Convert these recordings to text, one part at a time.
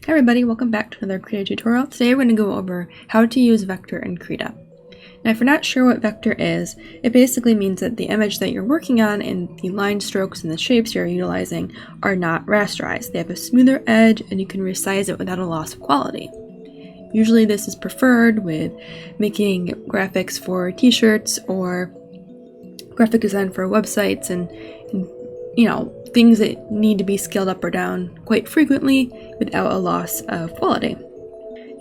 Hi everybody, welcome back to another Krita tutorial. Today we're going to go over how to use vector in Krita. Now if you're not sure what vector is, it basically means that the image that you're working on and the line strokes and the shapes you're utilizing are not rasterized. They have a smoother edge and you can resize it without a loss of quality. Usually this is preferred with making graphics for t-shirts or graphic design for websites and you know, things that need to be scaled up or down quite frequently without a loss of quality.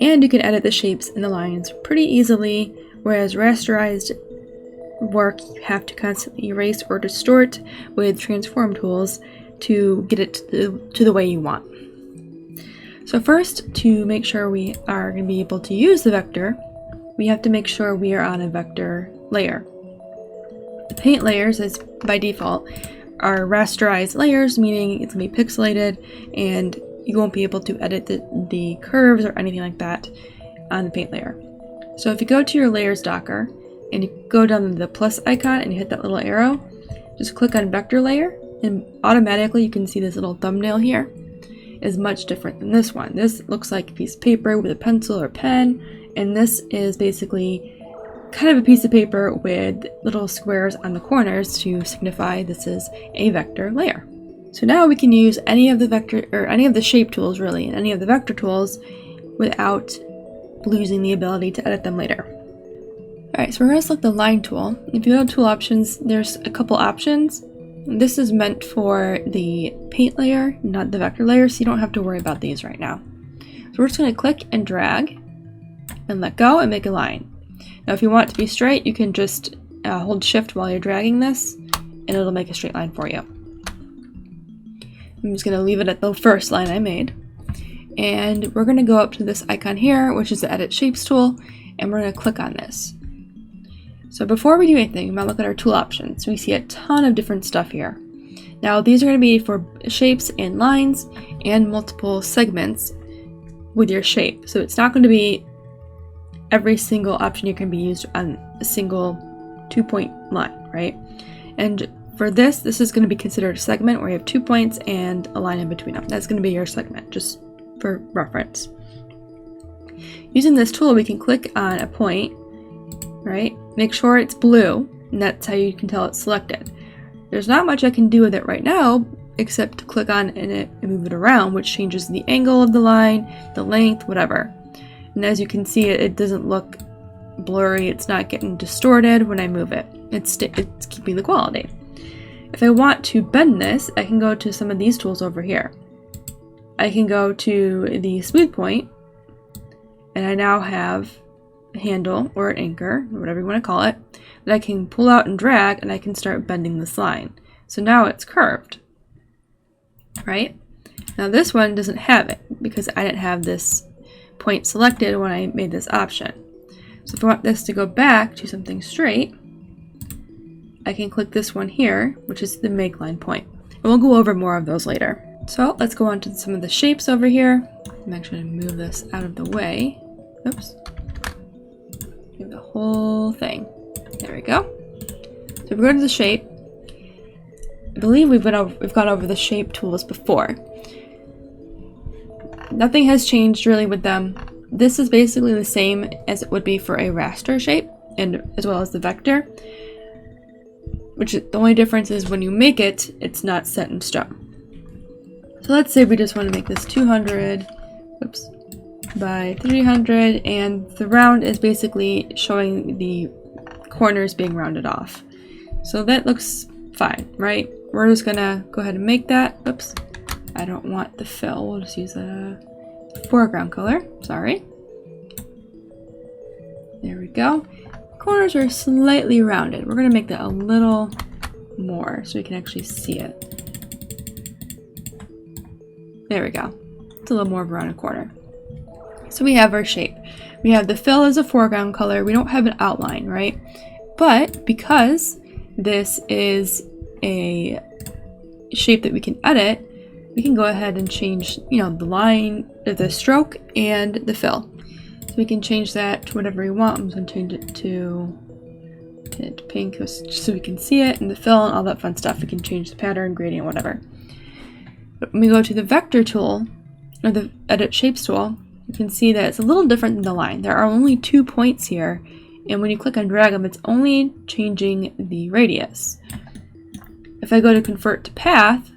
And you can edit the shapes and the lines pretty easily, whereas rasterized work you have to constantly erase or distort with transform tools to get it to the way you want. So first, to make sure we are going to be able to use the vector, we have to make sure we are on a vector layer. The paint layers, as by default, are rasterized layers, meaning it's going to be pixelated and you won't be able to edit the curves or anything like that on the paint layer. So if you go to your layers docker and you go down to the plus icon and you hit that little arrow, just click on vector layer and automatically you can see this little thumbnail here is much different than this one. This looks like a piece of paper with a pencil or pen, and this is basically kind of a piece of paper with little squares on the corners to signify this is a vector layer. So now we can use any of the vector or any of the shape tools really and any of the vector tools without losing the ability to edit them later. Alright, so we're going to select the line tool. If you go to tool options, there's a couple options. This is meant for the paint layer, not the vector layer, so you don't have to worry about these right now. So we're just going to click and drag and let go and make a line. Now if you want it to be straight, you can just hold shift while you're dragging this and it'll make a straight line for you. I'm just going to leave it at the first line I made. And we're going to go up to this icon here, which is the edit shapes tool, and we're going to click on this. So before we do anything, we might look at our tool options. We see a ton of different stuff here. Now these are going to be for shapes and lines and multiple segments with your shape. So it's not going to be every single option you can be used on a single 2-point line, right? And for this is going to be considered a segment where you have 2 points and a line in between them. That's going to be your segment, just for reference. Using this tool, we can click on a point, right? Make sure it's blue, and that's how you can tell it's selected. There's not much I can do with it right now, except to click on it and move it around, which changes the angle of the line, the length, whatever. And as you can see, it doesn't look blurry, it's not getting distorted when I move it. It's keeping the quality. If I want to bend this, I can go to some of these tools over here. I can go to the smooth point, and I now have a handle or an anchor, or whatever you want to call it, that I can pull out and drag, and I can start bending this line. So now it's curved, right? Now this one doesn't have it, because I didn't have this point selected when I made this option. So if I want this to go back to something straight, I can click this one here, which is the make line point. And we'll go over more of those later. So let's go on to some of the shapes over here. I'm actually going to move this out of the way. Oops. Do the whole thing. There we go. So if we go to the shape, I believe we've gone over the shape tools before. Nothing has changed really with them. This is basically the same as it would be for a raster shape, and as well as the vector. Which the only difference is when you make it, it's not set in stone. So let's say we just want to make this 200 by 300, and the round is basically showing the corners being rounded off. So that looks fine, right? We're just gonna go ahead and make that. Oops. I don't want the fill, we'll just use a foreground color, sorry. There we go. Corners are slightly rounded. We're going to make that a little more so we can actually see it. There we go. It's a little more of a rounded corner. So we have our shape. We have the fill as a foreground color. We don't have an outline, right? But because this is a shape that we can edit, we can go ahead and change, you know, the line, the stroke, and the fill. So we can change that to whatever we want. I'm just going to change it to pink just so we can see it, and the fill and all that fun stuff. We can change the pattern, gradient, whatever. But when we go to the vector tool, or the Edit Shapes tool, you can see that it's a little different than the line. There are only 2 points here, and when you click and drag them, it's only changing the radius. If I go to Convert to Path,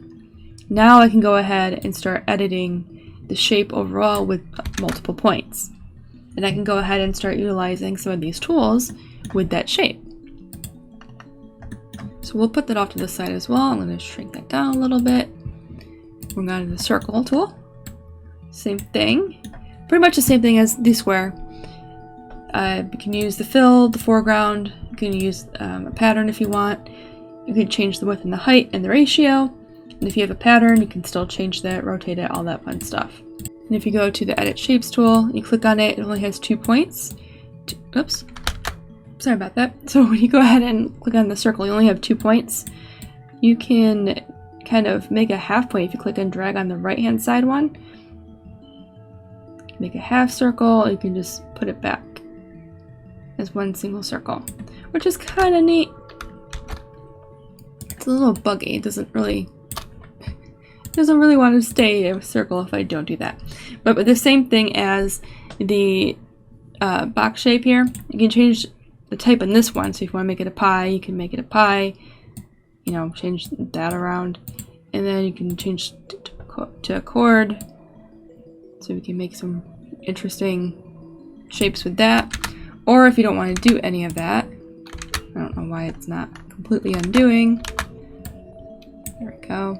now I can go ahead and start editing the shape overall with multiple points. And I can go ahead and start utilizing some of these tools with that shape. So we'll put that off to the side as well. I'm going to shrink that down a little bit. We're going to the circle tool. Same thing. Pretty much the same thing as the square. You can use the fill, the foreground. You can use a pattern if you want. You can change the width and the height and the ratio. And if you have a pattern, you can still change that, rotate it, all that fun stuff. And if you go to the Edit Shapes tool, you click on it, it only has 2 points. Oops. Sorry about that. So when you go ahead and click on the circle, you only have 2 points. You can kind of make a half point if you click and drag on the right-hand side one. Make a half circle, you can just put it back as one single circle, which is kind of neat. It's a little buggy. It doesn't really want to stay a circle if I don't do that. But with the same thing as the box shape here, you can change the type on this one. So if you want to make it a pie, you can make it a pie. You know, change that around, and then you can change to a chord. So we can make some interesting shapes with that. Or if you don't want to do any of that, I don't know why it's not completely undoing. There we go.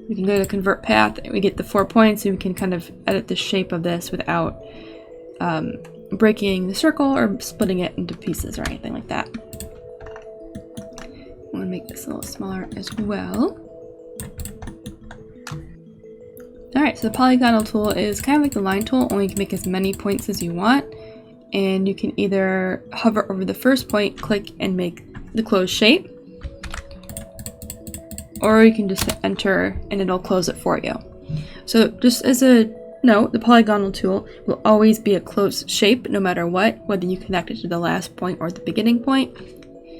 We can go to Convert Path, and we get the 4 points, and we can kind of edit the shape of this without breaking the circle or splitting it into pieces or anything like that. I'm going to make this a little smaller as well. Alright, so the Polygonal Tool is kind of like the Line Tool, only you can make as many points as you want. And you can either hover over the first point, click, and make the closed shape. Or you can just hit enter and it'll close it for you. So just as a note, the Polygonal Tool will always be a closed shape no matter what, whether you connect it to the last point or the beginning point.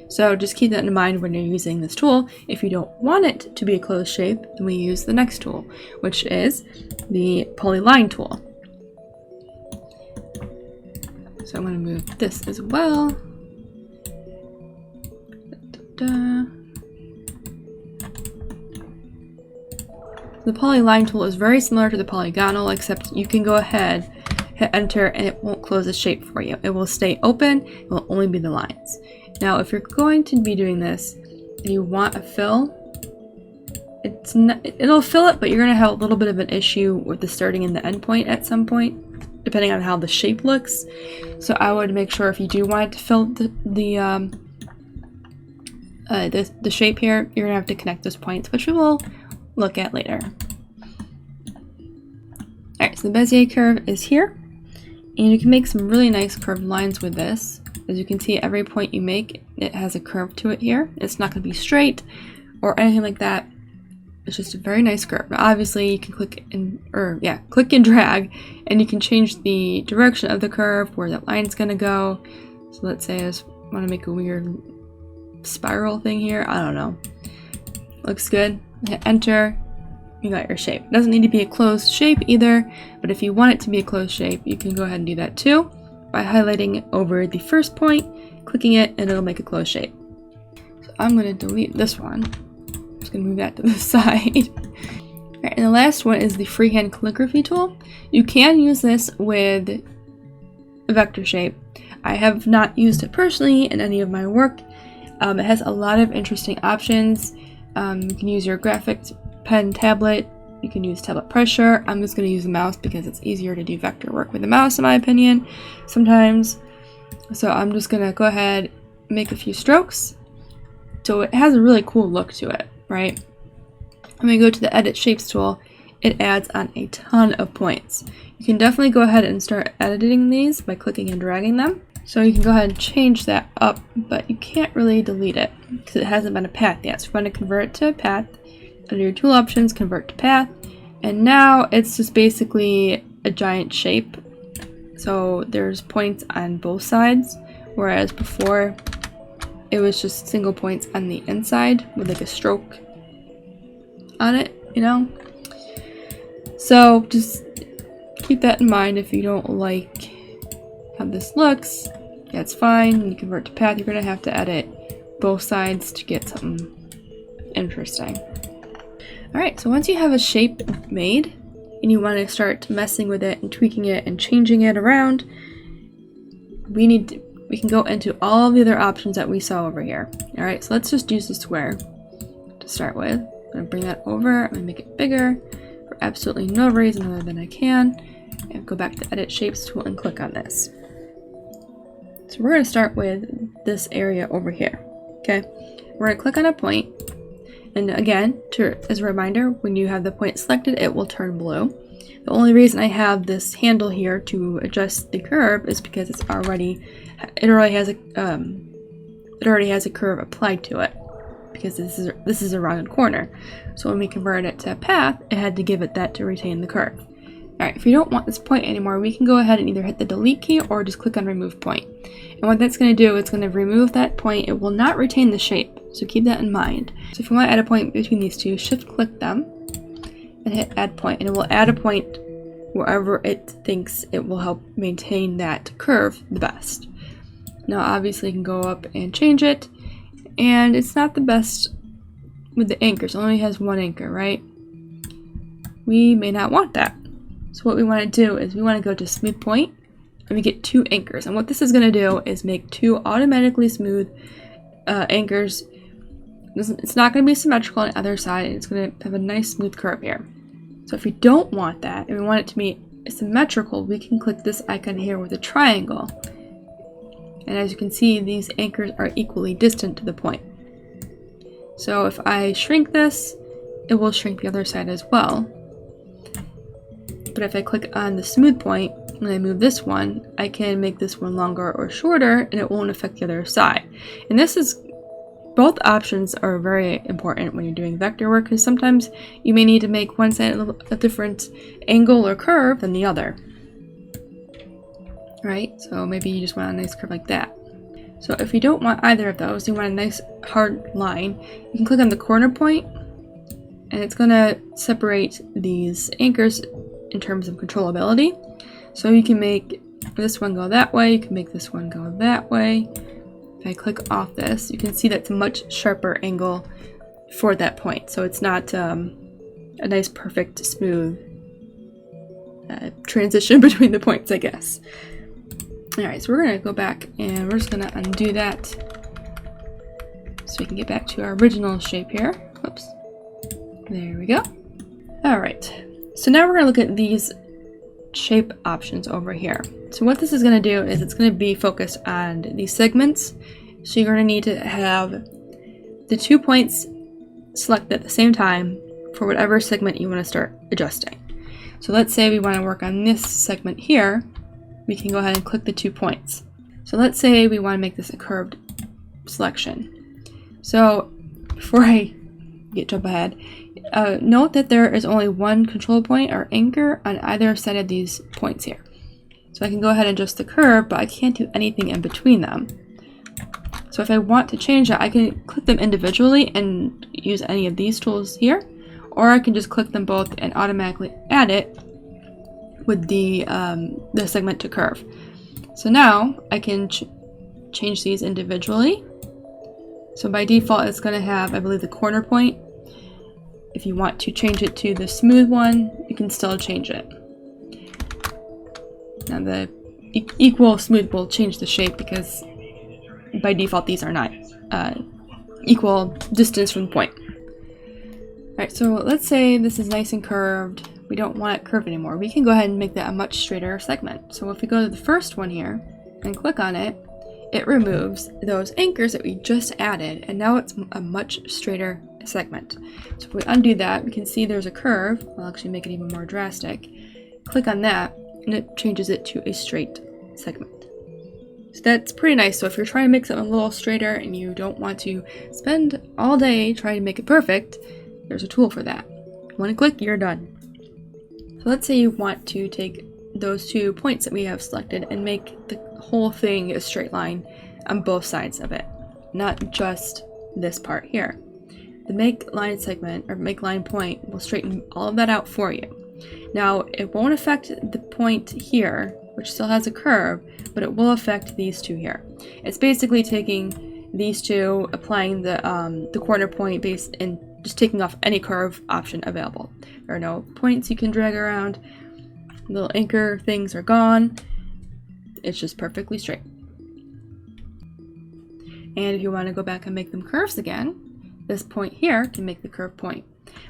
So just keep that in mind when you're using this tool. If you don't want it to be a closed shape, then we use the next tool, which is the Polyline Tool. So I'm going to move this as well. The Polyline Tool is very similar to the Polygonal, except you can go ahead, hit enter, and it won't close the shape for you. It will stay open, it will only be the lines. Now, if you're going to be doing this and you want a fill, it'll fill it, but you're going to have a little bit of an issue with the starting and the end point at some point, depending on how the shape looks. So I would make sure if you do want it to fill the shape here, you're going to have to connect those points, which we will look at later. Alright, so the Bezier Curve is here, and you can make some really nice curved lines with this. As you can see, every point you make, it has a curve to it here. It's not going to be straight or anything like that. It's just a very nice curve. Now, obviously, you can click and drag, and you can change the direction of the curve, where that line's going to go. So let's say I just want to make a weird spiral thing here. I don't know. Looks good. Hit enter. You got your shape. It doesn't need to be a closed shape either, but if you want it to be a closed shape, you can go ahead and do that too by highlighting over the first point, clicking it, and it'll make a closed shape. So I'm going to delete this one. I'm just going to move that to the side. Alright, and the last one is the Freehand Calligraphy Tool. You can use this with a vector shape. I have not used it personally in any of my work. It has a lot of interesting options. You can use your graphics pen tablet. You can use tablet pressure. I'm just going to use the mouse because it's easier to do vector work with the mouse, in my opinion, sometimes. So I'm just going to go ahead and make a few strokes. So it has a really cool look to it, right? When we go to the Edit Shapes tool, it adds on a ton of points. You can definitely go ahead and start editing these by clicking and dragging them. So you can go ahead and change that up, but you can't really delete it because it hasn't been a path yet. So we're going to convert it to a path. Under your tool options, convert to path, and now it's just basically a giant shape. So there's points on both sides, whereas before it was just single points on the inside with like a stroke on it, you know? So just keep that in mind. If you don't like how this looks, that's fine. When you convert to path, you're going to have to edit both sides to get something interesting. Alright, so once you have a shape made and you want to start messing with it and tweaking it and changing it around, we can go into all the other options that we saw over here. Alright, so let's just use the square to start with. I'm going to bring that over, I'm going to make it bigger for absolutely no reason other than I can, and go back to Edit Shapes tool and click on this. So we're going to start with this area over here. Okay, we're going to click on a point, and again, as a reminder, when you have the point selected, it will turn blue. The only reason I have this handle here to adjust the curve is because it already has a curve applied to it, because this is a rounded corner. So when we converted it to a path, it had to give it that to retain the curve. Alright, if you don't want this point anymore, we can go ahead and either hit the delete key or just click on remove point. And what that's going to do, it's going to remove that point. It will not retain the shape, so keep that in mind. So if you want to add a point between these two, shift click them and hit add point, and it will add a point wherever it thinks it will help maintain that curve the best. Now obviously you can go up and change it, and it's not the best with the anchors. It only has one anchor, right? We may not want that. So what we want to do is we want to go to smooth point and we get 2 anchors. And what this is going to do is make 2 automatically smooth anchors. It's not going to be symmetrical on the other side, and it's going to have a nice smooth curve here. So if we don't want that and we want it to be symmetrical, we can click this icon here with a triangle. And as you can see, these anchors are equally distant to the point. So if I shrink this, it will shrink the other side as well. But if I click on the smooth point and I move this one, I can make this one longer or shorter, and it won't affect the other side. And both options are very important when you're doing vector work, because sometimes you may need to make one side a different angle or curve than the other. Right? So maybe you just want a nice curve like that. So if you don't want either of those, you want a nice hard line, you can click on the corner point, and it's going to separate these anchors in terms of controllability. So you can make this one go that way, you can make this one go that way. If I click off this, you can see that's a much sharper angle for that point. So it's not a nice, perfect, smooth transition between the points, I guess. Alright, so we're going to go back and we're just going to undo that so we can get back to our original shape here. Whoops. There we go. Alright, so now we're going to look at these shape options over here. So what this is going to do is it's going to be focused on these segments. So you're going to need to have the 2 points selected at the same time for whatever segment you want to start adjusting. So let's say we want to work on this segment here. We can go ahead and click the 2 points. So let's say we want to make this a curved selection. So before I jump ahead, note that there is only one control point or anchor on either side of these points here. So I can go ahead and adjust the curve, but I can't do anything in between them. So if I want to change that, I can click them individually and use any of these tools here, or I can just click them both and automatically add it with the segment to curve. So now I can change these individually. So by default, it's going to have, I believe, the corner point. If you want to change it to the smooth one, you can still change it. Now the equal smooth will change the shape because by default these are not equal distance from the point. Alright, so let's say this is nice and curved. We don't want it curved anymore. We can go ahead and make that a much straighter segment. So if we go to the first one here and click on it, it removes those anchors that we just added, and now it's a much straighter segment. So if we undo that, we can see there's a curve. I'll actually make it even more drastic. Click on that, and it changes it to a straight segment. So that's pretty nice. So if you're trying to make something a little straighter and you don't want to spend all day trying to make it perfect, there's a tool for that. One click, you're done. So let's say you want to take those 2 points that we have selected and make the whole thing a straight line on both sides of it, not just this part here. The make line segment or make line point will straighten all of that out for you. Now, it won't affect the point here, which still has a curve, but it will affect these two here. It's basically taking these two, applying the corner point base, and just taking off any curve option available. There are no points you can drag around. Little anchor things are gone. It's just perfectly straight. And if you want to go back and make them curves again, this point here can make the curve point,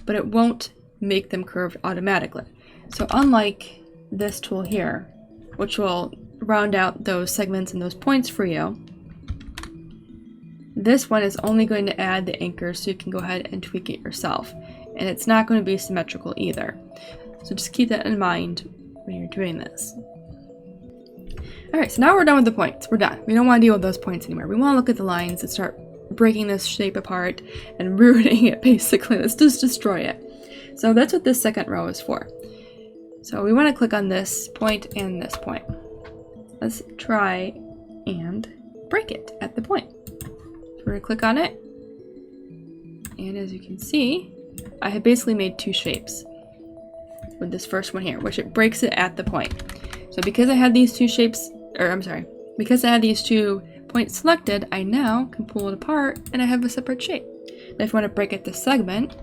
but it won't make them curved automatically. So unlike this tool here, which will round out those segments and those points for you, this one is only going to add the anchor so you can go ahead and tweak it yourself. And it's not going to be symmetrical either. So just keep that in mind when you're doing this. Alright, so now we're done with the points. We're done. We don't want to deal with those points anymore. We want to look at the lines and start breaking this shape apart and ruining it, basically. Let's just destroy it. So that's what this second row is for. So we want to click on this point and this point. Let's try and break it at the point. So we're going to click on it. And as you can see, I have basically made two shapes with this first one here, which it breaks it at the point. So because I had these two shapes, because I had these 2 points selected, I now can pull it apart and I have a separate shape. Now if you want to break it to segment,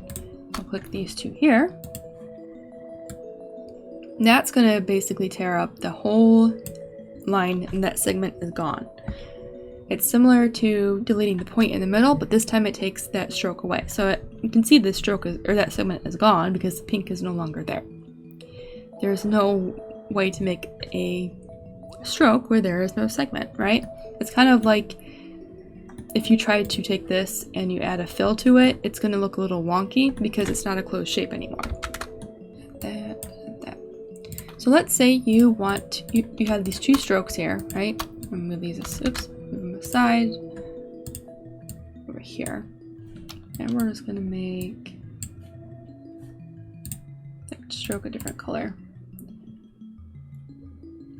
I'll click these 2 here. And that's going to basically tear up the whole line and that segment is gone. It's similar to deleting the point in the middle, but this time it takes that stroke away. So you can see the stroke or that segment is gone because the pink is no longer there. There's no way to make a stroke where there is no segment, right? It's kind of like if you tried to take this and you add a fill to it, it's going to look a little wonky because it's not a closed shape anymore. That. So let's say you want, you have these 2 strokes here, right? Move these, move them aside, over here. And we're just going to make that stroke a different color.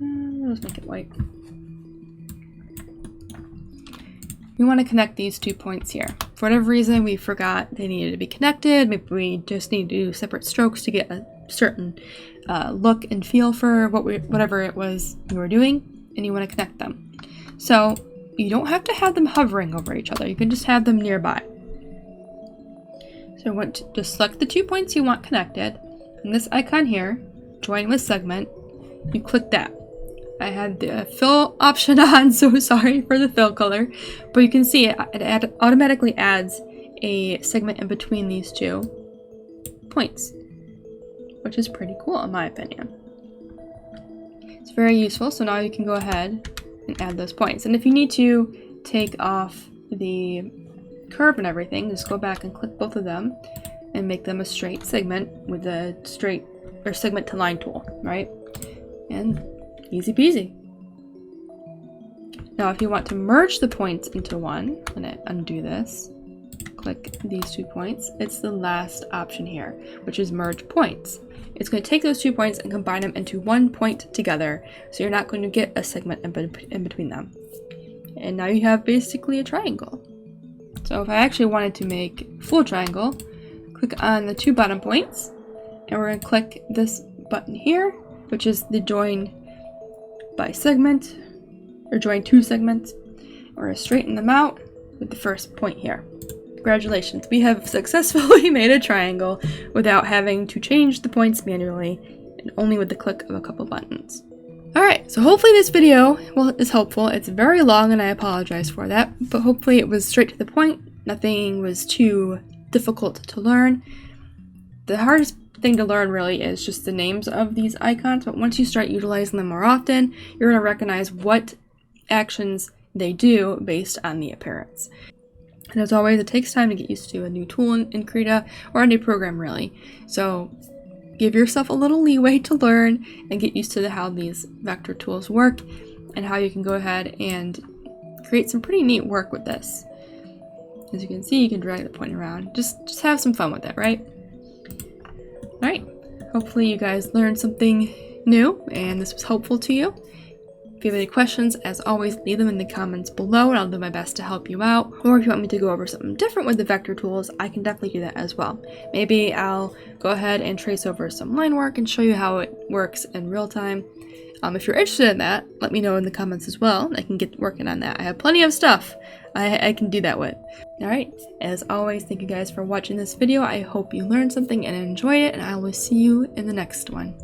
Let's make it white. We want to connect these 2 points here. For whatever reason, we forgot they needed to be connected. Maybe we just need to do separate strokes to get a certain look and feel for whatever it was you were doing, and you want to connect them. So you don't have to have them hovering over each other. You can just have them nearby. So I want to just select the 2 points you want connected, and this icon here, join with segment, you click that. I had the fill option on, so sorry for the fill color, but you can see it automatically adds a segment in between these 2 points, which is pretty cool in my opinion. It's very useful, so now you can go ahead and add those points. And if you need to take off the curve and everything, just go back and click both of them and make them a straight segment with a straight or segment to line tool, right? And easy peasy. Now if you want to merge the points into one, I'm going to undo this, click these 2 points. It's the last option here, which is merge points. It's going to take those 2 points and combine them into 1 point together, so you're not going to get a segment in between them. And now you have basically a triangle. So if I actually wanted to make a full triangle, click on the 2 bottom points, and we're going to click this button here, which is the join by segment, or join 2 segments. We're going to straighten them out with the first point here. Congratulations, we have successfully made a triangle without having to change the points manually, and only with the click of a couple buttons. Alright, so hopefully this video is helpful. It's very long and I apologize for that, but hopefully it was straight to the point. Nothing was too difficult to learn. The hardest thing to learn really is just the names of these icons, but once you start utilizing them more often, you're going to recognize what actions they do based on the appearance. And as always, it takes time to get used to a new tool in Krita, or a new program really. So give yourself a little leeway to learn and get used to how these vector tools work and how you can go ahead and create some pretty neat work with this. As you can see, you can drag the point around. Just have some fun with it, right? Alright, hopefully you guys learned something new and this was helpful to you. If you have any questions, as always, leave them in the comments below and I'll do my best to help you out. Or if you want me to go over something different with the vector tools, I can definitely do that as well. Maybe I'll go ahead and trace over some line work and show you how it works in real time. If you're interested in that, let me know in the comments as well. I can get working on that. I have plenty of stuff I can do that with. Alright, as always, thank you guys for watching this video. I hope you learned something and enjoyed it, and I will see you in the next one.